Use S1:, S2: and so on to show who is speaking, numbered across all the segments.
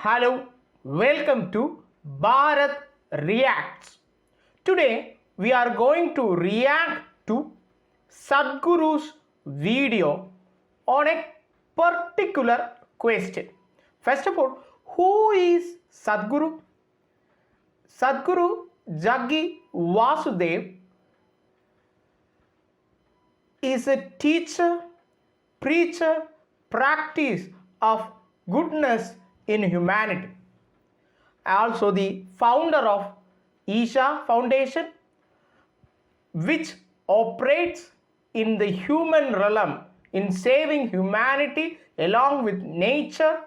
S1: hello, welcome to Bharat Reacts. Today we are going to react to Sadhguru's video on a particular question. First of all, who is Sadhguru? Sadhguru Jaggi Vasudev is a teacher, preacher, practice of goodness in humanity. Also the founder of Isha Foundation, which operates in the human realm in saving humanity along with nature,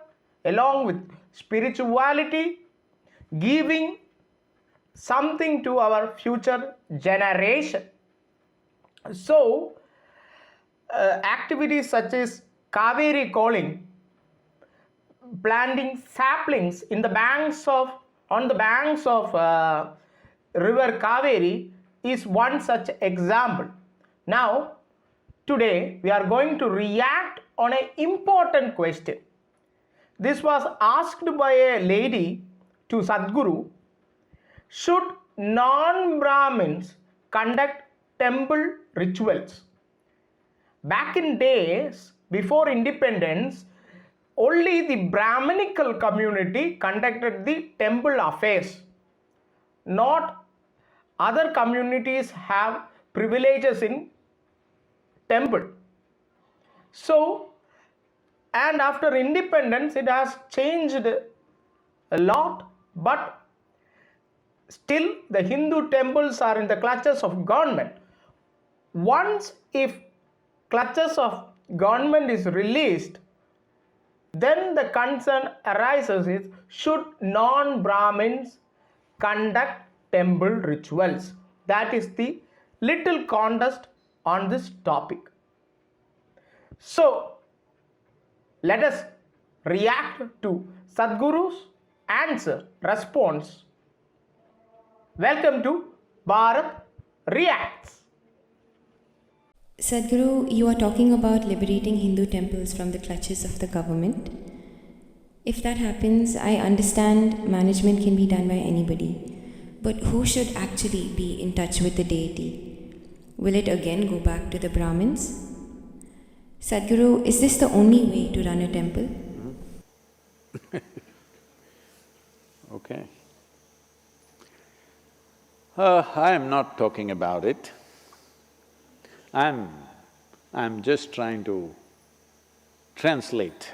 S1: along with spirituality, giving something to our future generation. So, activities such as Kaveri calling, planting saplings on the banks of river Kaveri is one such example. Now, today we are going to react on an important question. This was asked by a lady to Sadhguru: should non-Brahmins conduct temple rituals? Back in days before independence, only the Brahminical community conducted the temple affairs. Not other communities have privileges in temple. So, and after independence it has changed a lot, but still the Hindu temples are in the clutches of government. Once if clutches of government is released, then the concern arises is, should non-Brahmins conduct temple rituals? That is the little contest on this topic. So, let us react to Sadhguru's answer, response. Welcome to Bharat Reacts.
S2: Sadhguru, you are talking about liberating Hindu temples from the clutches of the government. If that happens, I understand management can be done by anybody. But who should actually be in touch with the deity? Will it again go back to the Brahmins? Sadhguru, is this the only way to run a temple?
S3: Okay. I am not talking about it. I'm just trying to translate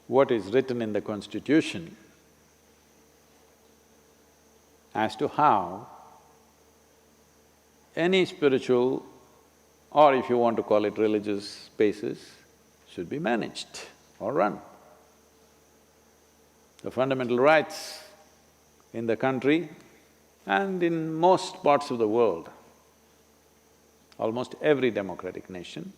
S3: what is written in the Constitution as to how any spiritual, or if you want to call it religious spaces, should be managed or run. The fundamental rights in the country and in most parts of the world, almost every democratic nation,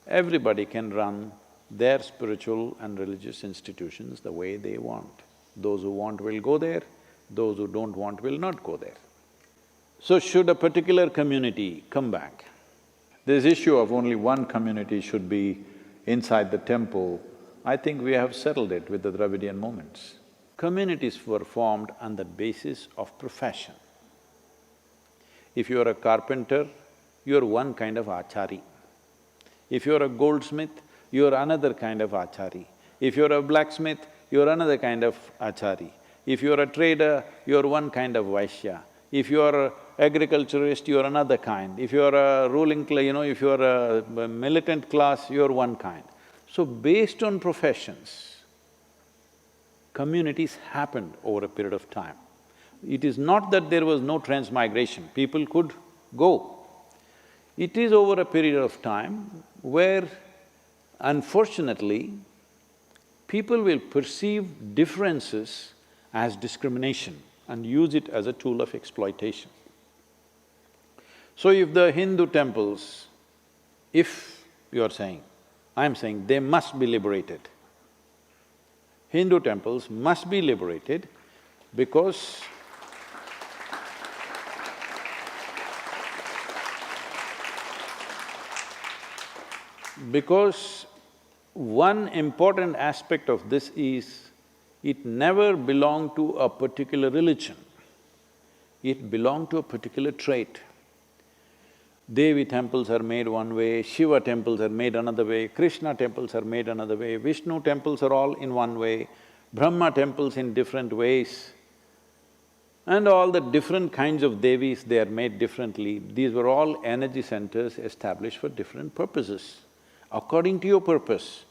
S3: everybody can run their spiritual and religious institutions the way they want. Those who want will go there, those who don't want will not go there. So should a particular community come back? This issue of only one community should be inside the temple, I think we have settled it with the Bharatiyan movements. Communities were formed on the basis of profession. If you are a carpenter, you are one kind of achari. If you are a goldsmith, you are another kind of achari. If you are a blacksmith, you are another kind of achari. If you are a trader, you are one kind of vaishya. If you are an agriculturist, you are another kind. If you are a ruling if you are a militant class, you are one kind. So based on professions, communities happened over a period of time. It is not that there was no transmigration, people could go. It is over a period of time where, unfortunately, people will perceive differences as discrimination and use it as a tool of exploitation. So if the Hindu temples, if you are saying, I'm saying they must be liberated. Hindu temples must be liberated because One important aspect of this is, it never belonged to a particular religion, it belonged to a particular trait. Devi temples are made one way, Shiva temples are made another way, Krishna temples are made another way, Vishnu temples are all in one way, Brahma temples in different ways. And all the different kinds of Devis, they are made differently. These were all energy centers established for different purposes. According to your purpose,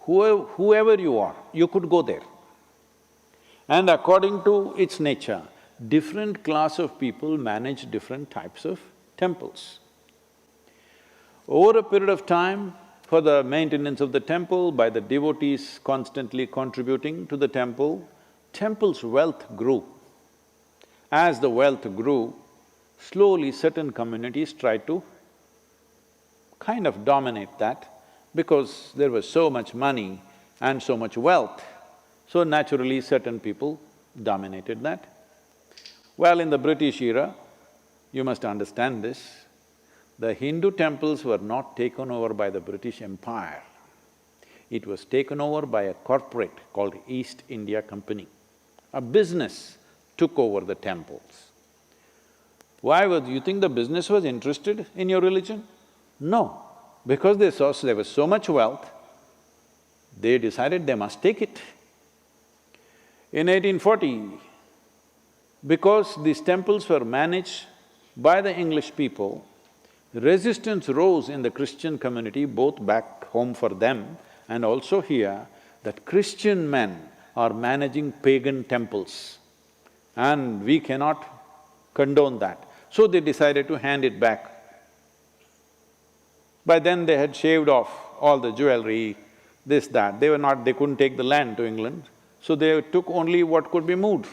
S3: whoever you are, you could go there. And according to its nature, different class of people manage different types of temples. Over a period of time, for the maintenance of the temple, by the devotees constantly contributing to the temple, temple's wealth grew. As the wealth grew, slowly certain communities tried to kind of dominate that, because there was so much money and so much wealth, so naturally certain people dominated that. Well, in the British era, you must understand this, the Hindu temples were not taken over by the British Empire. It was taken over by a corporate called East India Company. A business took over the temples. Why was… you think the business was interested in your religion? No, because they saw there was so much wealth, they decided they must take it. In 1840, because these temples were managed by the English people, resistance rose in the Christian community, both back home for them and also here, that Christian men are managing pagan temples and we cannot condone that. So they decided to hand it back. By then they had shaved off all the jewelry, this, that. They couldn't take the land to England, so they took only what could be moved.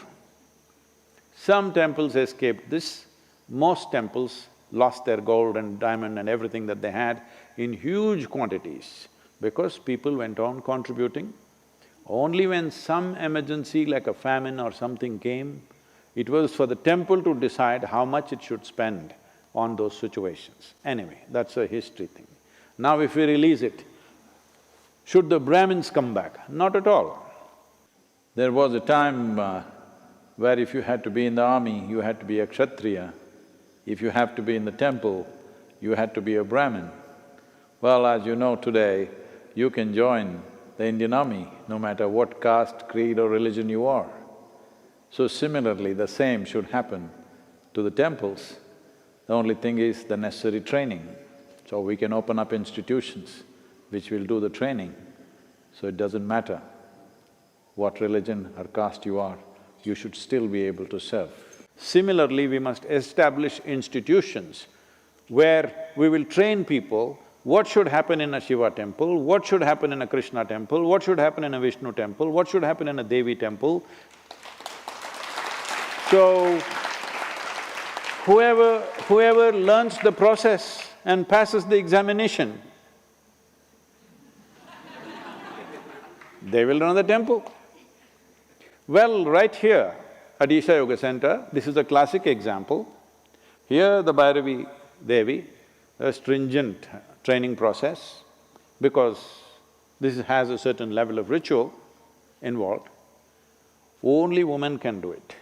S3: Some temples escaped this, most temples lost their gold and diamond and everything that they had in huge quantities, because people went on contributing. Only when some emergency like a famine or something came, it was for the temple to decide how much it should spend on those situations. Anyway, that's a history thing. Now if we release it, should the Brahmins come back? Not at all. There was a time where if you had to be in the army, you had to be a Kshatriya. If you have to be in the temple, you had to be a Brahmin. Well, as you know today, you can join the Indian army no matter what caste, creed or religion you are. So similarly, the same should happen to the temples. The only thing is the necessary training. So we can open up institutions which will do the training. So it doesn't matter what religion or caste you are, you should still be able to serve. Similarly, we must establish institutions where we will train people what should happen in a Shiva temple, what should happen in a Krishna temple, what should happen in a Vishnu temple, what should happen in a Devi temple. So, whoever learns the process and passes the examination, they will run the temple. Well, right here at Isha Yoga Center, this is a classic example. Here the Bhairavi Devi, a stringent training process, because this has a certain level of ritual involved. Only women can do it.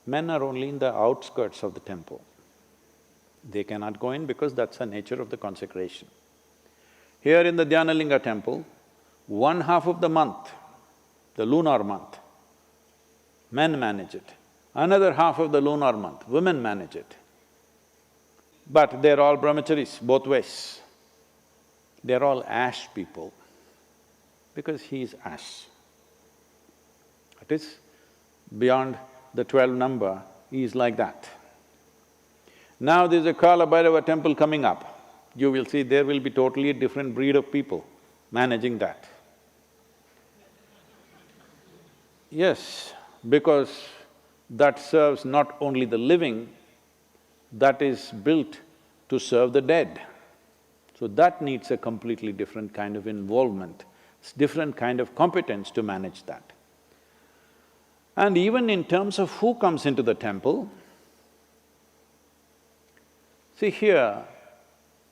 S3: Men are only in the outskirts of the temple. They cannot go in because that's the nature of the consecration. Here in the Dhyanalinga temple, 1/2 of the month, the lunar month, men manage it. Another half of the lunar month, women manage it. But they're all brahmacharis, both ways. They're all ash people, because he is ash. It is beyond the 12 number, he is like that. Now there's a Kala Bhairava temple coming up. You will see there will be totally a different breed of people managing that. Yes, because that serves not only the living, that is built to serve the dead. So that needs a completely different kind of involvement, different kind of competence to manage that. And even in terms of who comes into the temple, see here,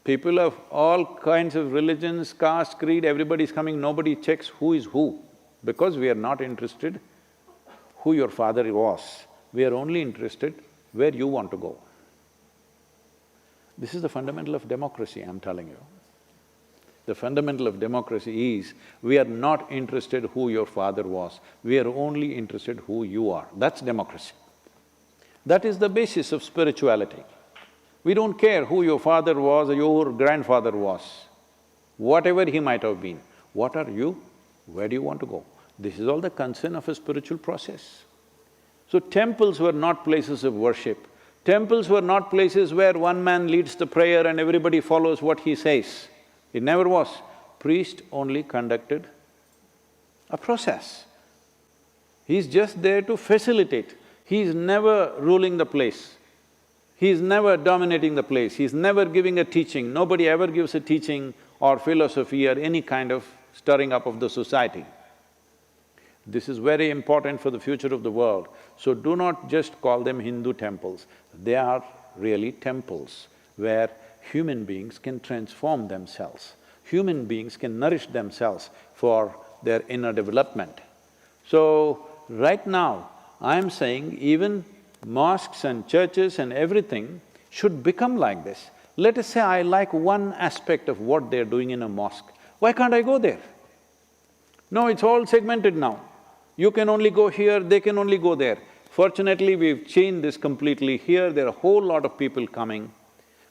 S3: People of all kinds of religions, caste, creed, everybody is coming, nobody checks who is who. Because we are not interested who your father was, we are only interested where you want to go. This is the fundamental of democracy, I'm telling you. The fundamental of democracy is, we are not interested who your father was, we are only interested who you are. That's democracy. That is the basis of spirituality. We don't care who your father was or your grandfather was, whatever he might have been. What are you? Where do you want to go? This is all the concern of a spiritual process. So temples were not places of worship. Temples were not places where one man leads the prayer and everybody follows what he says. It never was. Priest only conducted a process. He's just there to facilitate. He's never ruling the place. He's never dominating the place. He's never giving a teaching. Nobody ever gives a teaching or philosophy or any kind of stirring up of the society. This is very important for the future of the world. So do not just call them Hindu temples. They are really temples where human beings can transform themselves. Human beings can nourish themselves for their inner development. So, right now, I'm saying even mosques and churches and everything should become like this. Let us say I like one aspect of what they're doing in a mosque, why can't I go there? No, it's all segmented now. You can only go here, they can only go there. Fortunately, we've changed this completely. Here, there are a whole lot of people coming.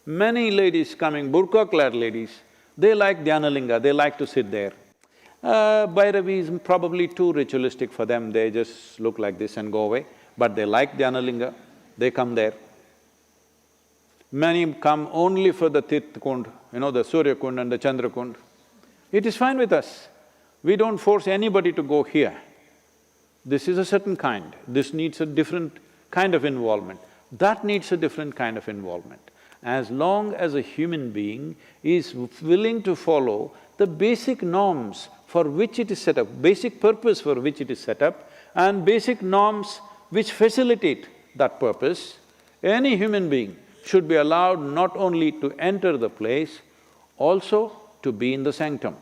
S3: Many ladies coming, burqa-clad ladies, they like Dhyanalinga, they like to sit there. Bhairavi is probably too ritualistic for them, they just look like this and go away. But they like Dhyanalinga, they come there. Many come only for the Tirth Kund, the Surya Kund and the Chandra Kund. It is fine with us. We don't force anybody to go here. This is a certain kind, this needs a different kind of involvement, that needs a different kind of involvement. As long as a human being is willing to follow the basic norms for which it is set up, basic purpose for which it is set up, and basic norms which facilitate that purpose, any human being should be allowed not only to enter the place, also to be in the sanctum.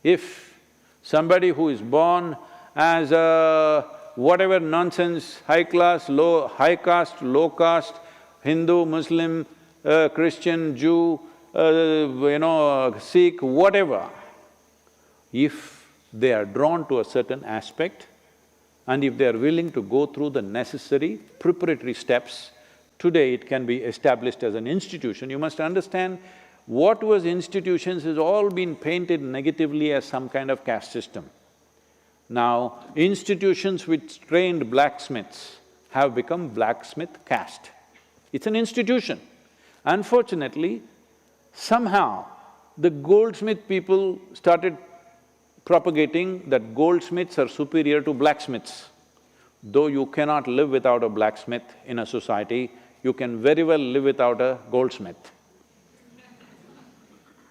S3: If somebody who is born as a whatever nonsense, high caste, low caste, Hindu, Muslim, Christian, Jew, Sikh, whatever, if they are drawn to a certain aspect and if they are willing to go through the necessary preparatory steps, today it can be established as an institution. You must understand, what was institutions has all been painted negatively as some kind of caste system. Now, institutions which trained blacksmiths have become blacksmith caste. It's an institution. Unfortunately, somehow the goldsmith people started propagating that goldsmiths are superior to blacksmiths. Though you cannot live without a blacksmith in a society, you can very well live without a goldsmith.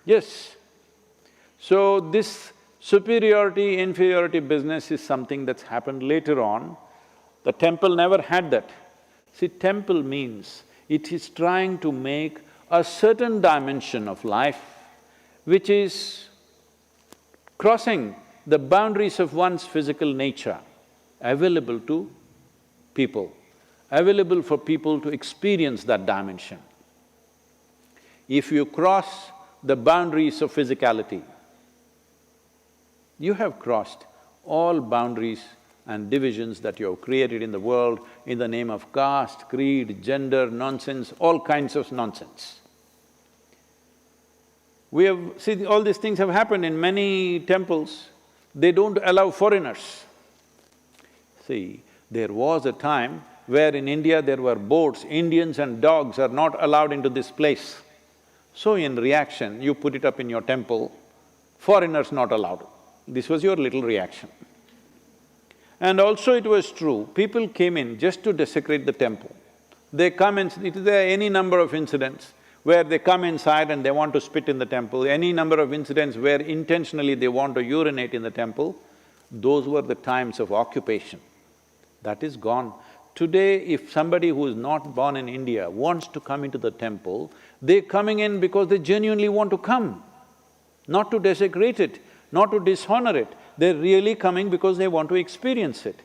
S3: Yes. So this superiority, inferiority business is something that's happened later on. The temple never had that. See, temple means it is trying to make a certain dimension of life which is crossing the boundaries of one's physical nature, available to people, available for people to experience that dimension. If you cross the boundaries of physicality, you have crossed all boundaries and divisions that you have created in the world in the name of caste, creed, gender, nonsense, all kinds of nonsense. See, all these things have happened in many temples, they don't allow foreigners. See, there was a time where in India there were boards, Indians and dogs are not allowed into this place. So in reaction, you put it up in your temple, foreigners not allowed. This was your little reaction. And also it was true, people came in just to desecrate the temple. They come in… there are any number of incidents where they come inside and they want to spit in the temple, any number of incidents where intentionally they want to urinate in the temple. Those were the times of occupation. That is gone. Today, if somebody who is not born in India wants to come into the temple, they're coming in because they genuinely want to come, not to desecrate it, not to dishonor it. They're really coming because they want to experience it.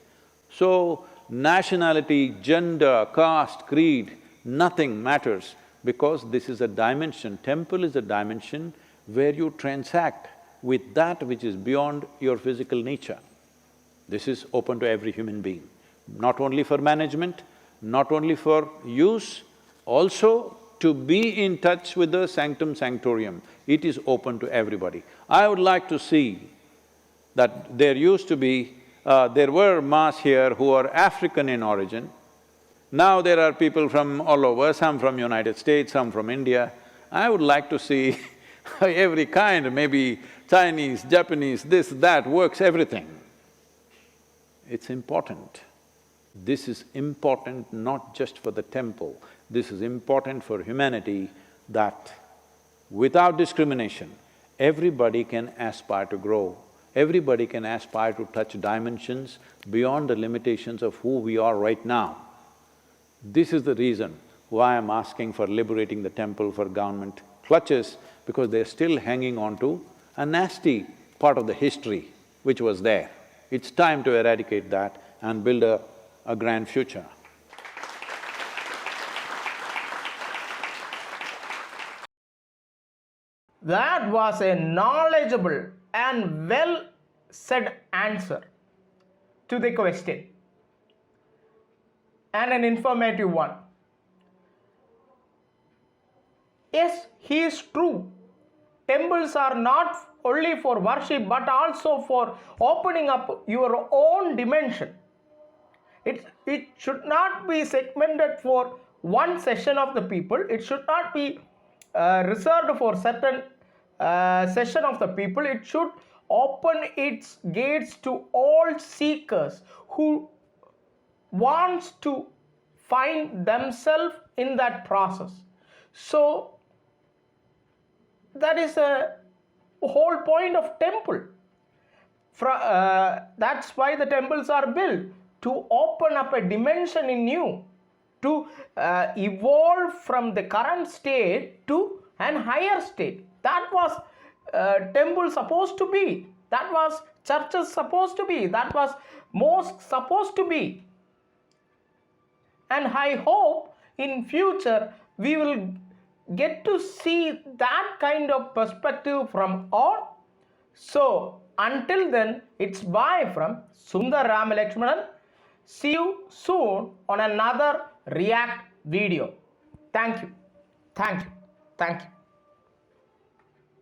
S3: So, nationality, gender, caste, creed, nothing matters, because this is a dimension, temple is a dimension where you transact with that which is beyond your physical nature. This is open to every human being, not only for management, not only for use, also to be in touch with the sanctum sanctorium. It is open to everybody. I would like to see that there used to be… there were mass here who are African in origin. Now there are people from all over, some from United States, some from India. I would like to see every kind, maybe Chinese, Japanese, this, that, works, everything. It's important. This is important not just for the temple, this is important for humanity, that without discrimination, everybody can aspire to grow, everybody can aspire to touch dimensions beyond the limitations of who we are right now. This is the reason why I'm asking for liberating the temple for government clutches, because they're still hanging on to a nasty part of the history which was there. It's time to eradicate that and build a grand future.
S1: That was a knowledgeable and well said answer to the question, and an informative one. Yes, he is true. Temples are not only for worship but also for opening up your own dimension. It should not be segmented for one session of the people. It should not be reserved for certain session of the people. It should open its gates to all seekers who wants to find themselves in that process. So that is a whole point of temple. That's why the temples are built, to open up a dimension in you, to evolve from the current state to an higher state. That was temple supposed to be, that was churches supposed to be, that was mosque supposed to be. And I hope in future we will get to see that kind of perspective from all. So until then, it's bye from Sundar Ramalakshmanan. See you soon on another React video. Thank you. Thank you. Thank you.